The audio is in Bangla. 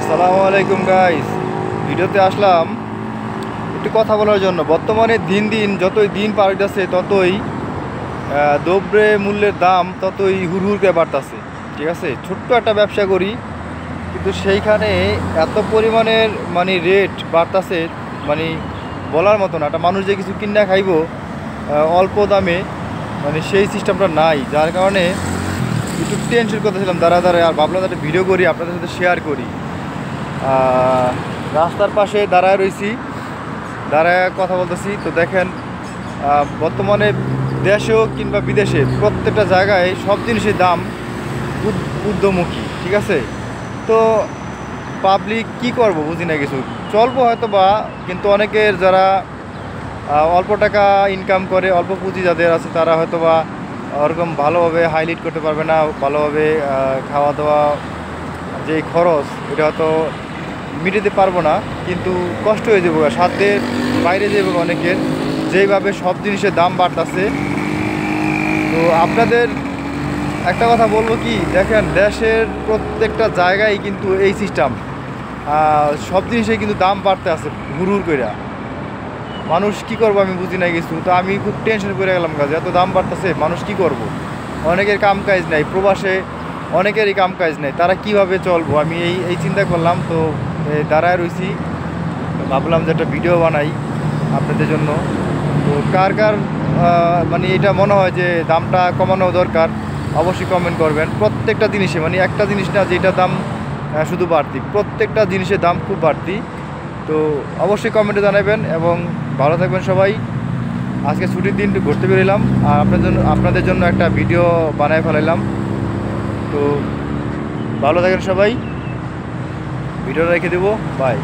আসসালামু আলাইকুম গাইস। ভিডিওতে আসলাম একটু কথা বলার জন্য। বর্তমানে দিন দিন যতই দিন পার হইতেছে ততই দ্রব্যে মূল্যের দাম ততই হুড়হুড়কে বাড়তেছে। ঠিক আছে, ছোট্ট একটা ব্যবসা করি কিন্তু সেইখানে এত পরিমাণের রেট বাড়তেছে, মানে বলার মতো না। একটা মানুষ যে কিছু কিনা খাইব অল্প দামে, সেই সিস্টেমটা নাই। যার কারণে একটু টেনশন করতেছিলাম দাঁড়া আর ভাবলাম একটা ভিডিও করি, আপনাদের সাথে শেয়ার করি। রাস্তার পাশে দাঁড়ায় রয়েছি, দাঁড়ায় কথা বলতেছি। তো দেখেন, বর্তমানে দেশেও কিংবা বিদেশে প্রত্যেকটা জায়গায় সব জিনিসের দাম ঊর্ধ্বমুখী। ঠিক আছে, তো পাবলিক কি করব বুঝি না কিছু। চলবো হয়তো বা, কিন্তু অনেকের যারা অল্প টাকা ইনকাম করে, অল্প পুঁজি যাদের আছে, তারা হয়তো বা ওরকম ভালোভাবে হাইলাইট করতে পারবে না, ভালোভাবে খাওয়া দাওয়া যে খরচ এটা হয়তো মিটাতে পারবো না। কিন্তু কষ্ট হয়ে যাবো, সাধ্যের বাইরে যাবো অনেকের, যেইভাবে সব জিনিসের দাম বাড়তেছে। তো আপনাদের একটা কথা বলবো কি, দেখেন দেশের প্রত্যেকটা জায়গায় কিন্তু এই সিস্টেম, সব জিনিসে কিন্তু দাম বাড়তে আছে হুড় কইরা। মানুষ কি করবো আমি বুঝি না কিছু। তো আমি খুব টেনশন করে গেলাম, কাজে এত দাম বাড়তেছে, মানুষ কি করব। অনেকের কাম কাজ নাই, প্রবাসে অনেকেরই কাম কাজ নেই, তারা কিভাবে চলবো আমি এই চিন্তা করলাম। তো দাঁড়ায় রয়েছি, ভাবলাম যে একটা ভিডিও বানাই আপনাদের জন্য। তো কার কার এটা মনে হয় যে দামটা কমানো দরকার, অবশ্যই কমেন্ট করবেন। প্রত্যেকটা জিনিসে, একটা জিনিস না যেটা দাম শুধু বাড়তি, প্রত্যেকটা জিনিসের দাম খুব বাড়তি। তো অবশ্যই কমেন্টে জানাবেন এবং ভালো থাকবেন সবাই। আজকে ছুটির দিন ঘুরতে বেরোলাম আর আপনাদের জন্য একটা ভিডিও বানায় ফেলাইলাম। তো ভালো থাকেন সবাই, ভিডিও রেখে দেবো, বাই।